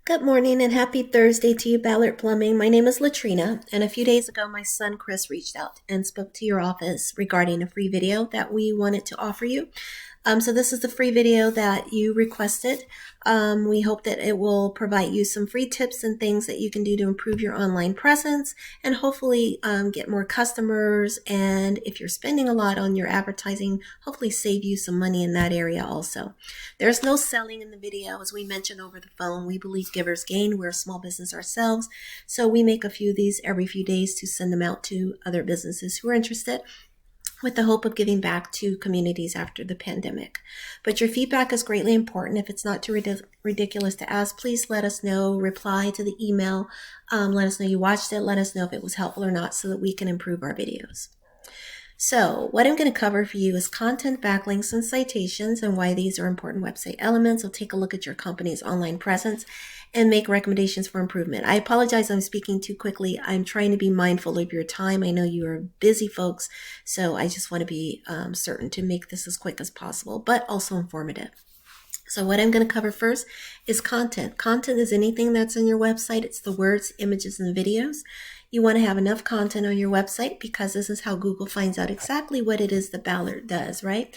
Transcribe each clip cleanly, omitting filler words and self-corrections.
Good morning and happy Thursday to you, Ballard Plumbing. My name is Latrina, and a few days ago, my son Chris reached out and spoke to your office regarding a free video that we wanted to offer you. So this is the free video that you requested. We hope that it will provide you some free tips and things that you can do to improve your online presence and hopefully get more customers. And if you're spending a lot on your advertising, hopefully save you some money in that area also. There's no selling in the video. As we mentioned over the phone, we believe givers gain. We're a small business ourselves. So we make a few of these every few days to send them out to other businesses who are interested, with the hope of giving back to communities after the pandemic. But your feedback is greatly important. If it's not too ridiculous to ask, please let us know. Reply to the email. Let us know you watched it. Let us know if it was helpful or not so that we can improve our videos. So what I'm going to cover for you is content, backlinks, and citations and why these are important website elements. I'll take a look at your company's online presence and make recommendations for improvement. I apologize I'm speaking too quickly. I'm trying to be mindful of your time. I know you are busy folks, so I just want to be certain to make this as quick as possible, but also informative. So what I'm going to cover first is content. Content is anything that's on your website. It's the words, images, and videos. You want to have enough content on your website because this is how Google finds out exactly what it is that Ballard does, right?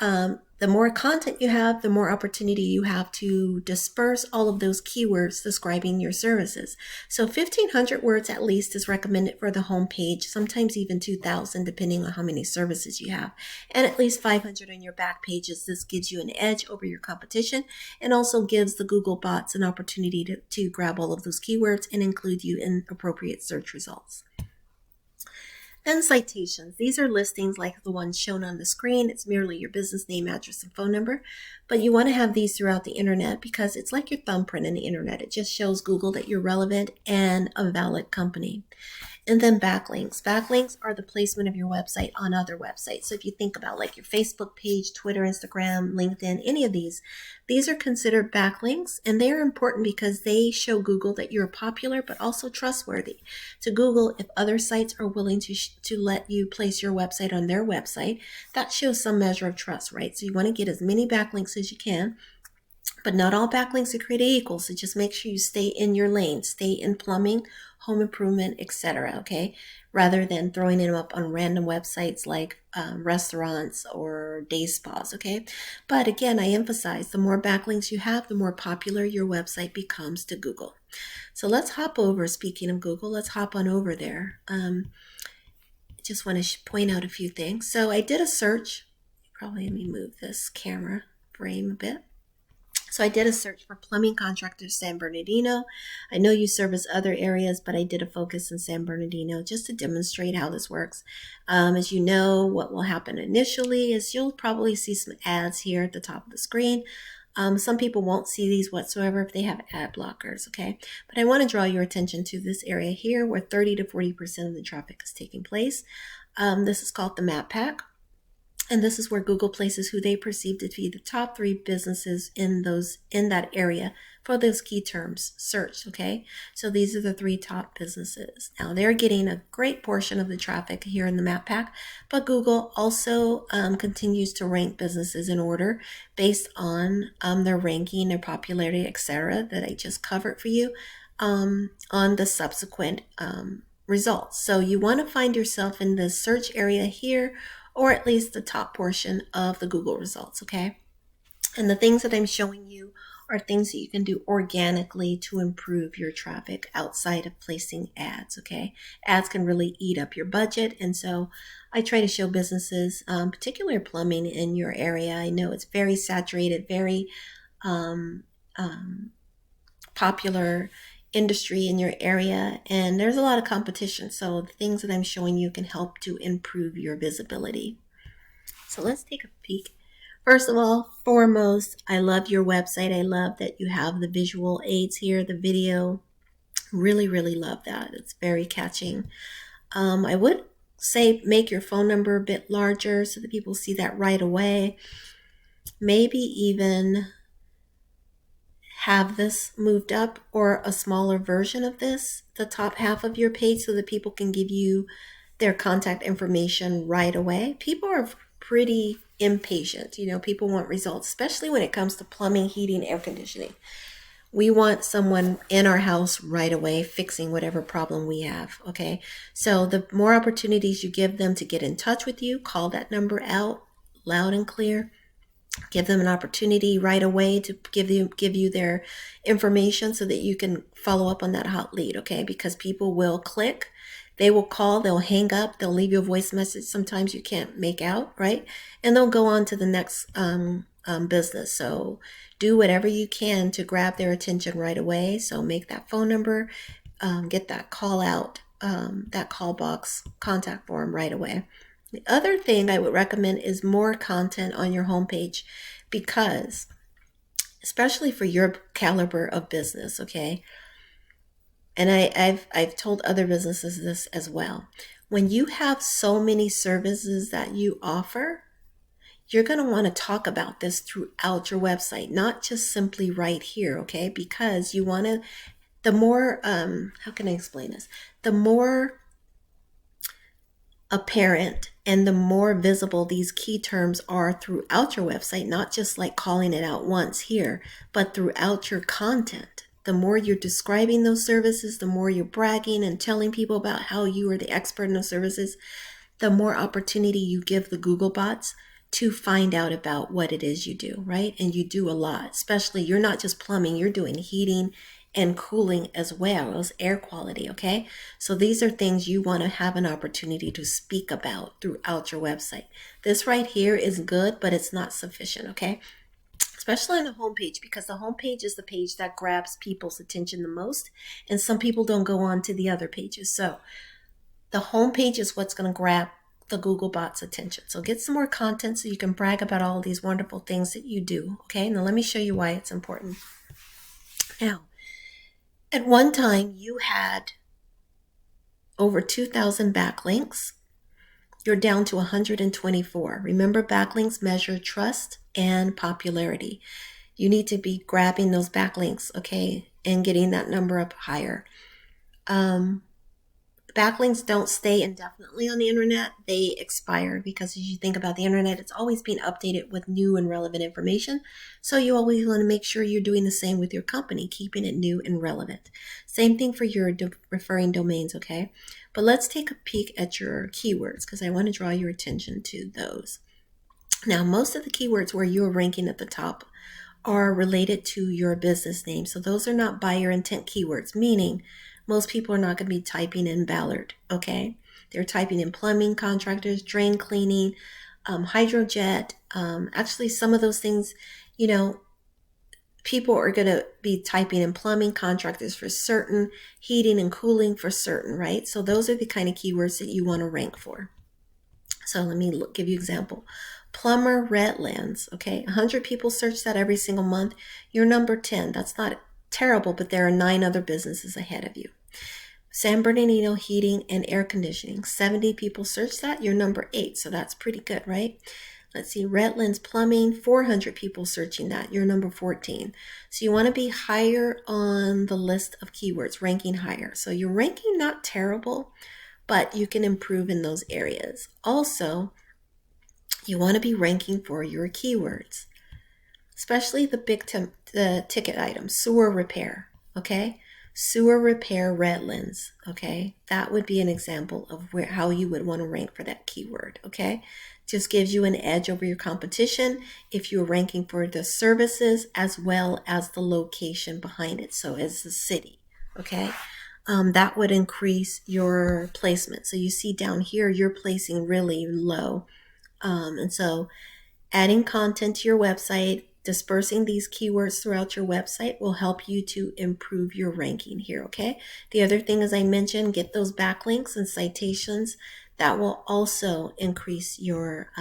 The more content you have, the more opportunity you have to disperse all of those keywords describing your services. So 1,500 words at least is recommended for the home page, sometimes even 2,000 depending on how many services you have, and at least 500 on your back pages. This gives you an edge over your competition and also gives the Google bots an opportunity to grab all of those keywords and include you in appropriate search results. And citations. These are listings like the ones shown on the screen. It's merely your business name, address, and phone number. But you want to have these throughout the internet because it's like your thumbprint in the internet. It just shows Google that you're relevant and a valid company. And then backlinks. Backlinks are the placement of your website on other websites. So if you think about like your Facebook page, Twitter, Instagram, LinkedIn, any of these are considered backlinks, and they are important because they show Google that you're popular but also trustworthy. To Google, if other sites are willing to let you place your website on their website, that shows some measure of trust, right? So you want to get as many backlinks as you can. But not all backlinks are created equal, so just make sure you stay in your lane, stay in plumbing, home improvement, etc., okay? Rather than throwing them up on random websites like restaurants or day spas, okay? But again, I emphasize the more backlinks you have, the more popular your website becomes to Google. So let's hop over, speaking of Google, let's hop on over there. Just want to point out a few things. So I did a search. Probably let me move this camera frame a bit. So I did a search for plumbing contractors San Bernardino. I know you service other areas, but I did a focus in San Bernardino just to demonstrate how this works. As you know, what will happen initially is you'll probably see some ads here at the top of the screen. Some people won't see these whatsoever if they have ad blockers, okay? But I want to draw your attention to this area here where 30 to 40% of the traffic is taking place. This is called the map pack. And this is where Google places who they perceive to be the top 3 businesses in that area for those key terms searched, okay? So these are the 3 top businesses. Now they're getting a great portion of the traffic here in the map pack, but Google also continues to rank businesses in order based on their ranking, their popularity, etc. that I just covered for you on the subsequent results. So you want to find yourself in the search area here, or at least the top portion of the Google results, okay? And the things that I'm showing you are things that you can do organically to improve your traffic outside of placing ads, okay? Ads can really eat up your budget, and so I try to show businesses, particularly plumbing in your area. I know it's very saturated, very popular industry in your area, and there's a lot of competition. So the things that I'm showing you can help to improve your visibility. So let's take a peek. First of all, foremost, I love your website. I love that you have the visual aids here, the video. Really, really love that. It's very catching. I would say make your phone number a bit larger so that people see that right away. Maybe even have this moved up or a smaller version of this, the top half of your page, so that people can give you their contact information right away. People are pretty impatient. You know, people want results, especially when it comes to plumbing, heating, air conditioning. We want someone in our house right away fixing whatever problem we have, okay? So the more opportunities you give them to get in touch with you, call that number out loud and clear. Give them an opportunity right away to give you their information so that you can follow up on that hot lead, okay? Because people will click, they will call, they'll hang up, they'll leave you a voice message sometimes you can't make out, right? And they'll go on to the next business. So do whatever you can to grab their attention right away. So make that phone number, get that call out, that call box contact form right away. The other thing I would recommend is more content on your homepage, because especially for your caliber of business, okay? And I've told other businesses this as well. When you have so many services that you offer, you're going to want to talk about this throughout your website, not just simply right here, okay? Because you want to, the more, how can I explain this? The more apparent and the more visible these key terms are throughout your website, not just like calling it out once here, but throughout your content. The more you're describing those services, the more you're bragging and telling people about how you are the expert in those services, the more opportunity you give the Google bots to find out about what it is you do, right? And you do a lot, especially you're not just plumbing, you're doing heating and cooling as well as air quality, okay? So these are things you want to have an opportunity to speak about throughout your website. This right here is good, but it's not sufficient, okay? Especially on the homepage, because the homepage is the page that grabs people's attention the most, and some people don't go on to the other pages. So the homepage is what's going to grab the Google bot's attention. So get some more content so you can brag about all these wonderful things that you do, okay? Now let me show you why it's important. Now, at one time, you had over 2,000 backlinks. You're down to 124. Remember, backlinks measure trust and popularity. You need to be grabbing those backlinks, okay, and getting that number up higher. Backlinks don't stay indefinitely on the internet. They expire, because as you think about the internet, it's always being updated with new and relevant information. So you always want to make sure you're doing the same with your company, keeping it new and relevant. Same thing for your referring domains, okay? But let's take a peek at your keywords, because I want to draw your attention to those. Now, most of the keywords where you're ranking at the top are related to your business name. So those are not buyer intent keywords, meaning most people are not going to be typing in Ballard, okay? They're typing in plumbing contractors, drain cleaning, hydrojet. Actually, some of those things, you know, people are going to be typing in plumbing contractors for certain, heating and cooling for certain, right? So those are the kind of keywords that you want to rank for. So let me give you an example. Plumber Redlands, okay? 100 people search that every single month. You're number 10. That's not terrible, but there are 9 other businesses ahead of you. San Bernardino Heating and Air Conditioning, 70 people search that. You're number 8, so that's pretty good, right? Let's see, Redlands Plumbing, 400 people searching that. You're number 14. So you want to be higher on the list of keywords, ranking higher. So you're ranking not terrible, but you can improve in those areas. Also, you want to be ranking for your keywords, especially the big ticket items, sewer repair, okay? Sewer repair Redlands, okay? That would be an example of how you would want to rank for that keyword, okay? Just gives you an edge over your competition if you're ranking for the services as well as the location behind it, so as the city, okay? That would increase your placement. So you see down here, you're placing really low. And so adding content to your website, dispersing these keywords throughout your website will help you to improve your ranking here, okay? The other thing, as I mentioned, get those backlinks and citations. That will also increase your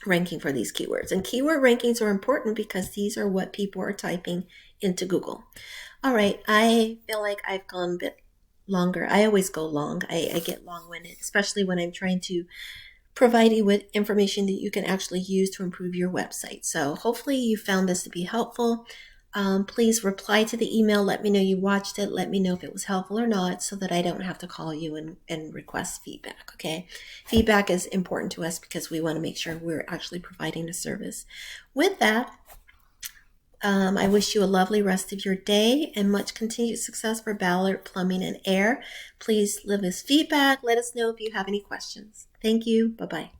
ranking for these keywords. And keyword rankings are important because these are what people are typing into Google. All right, I feel like I've gone a bit longer. I always go long. I get long-winded, especially when I'm trying to provide you with information that you can actually use to improve your website. So hopefully you found this to be helpful. Please reply to the email. Let me know you watched it. Let me know if it was helpful or not, so that I don't have to call you and request feedback, okay? Feedback is important to us because we want to make sure we're actually providing a service. With that, I wish you a lovely rest of your day and much continued success for Ballard Plumbing and Air. Please leave us feedback. Let us know if you have any questions. Thank you. Bye-bye.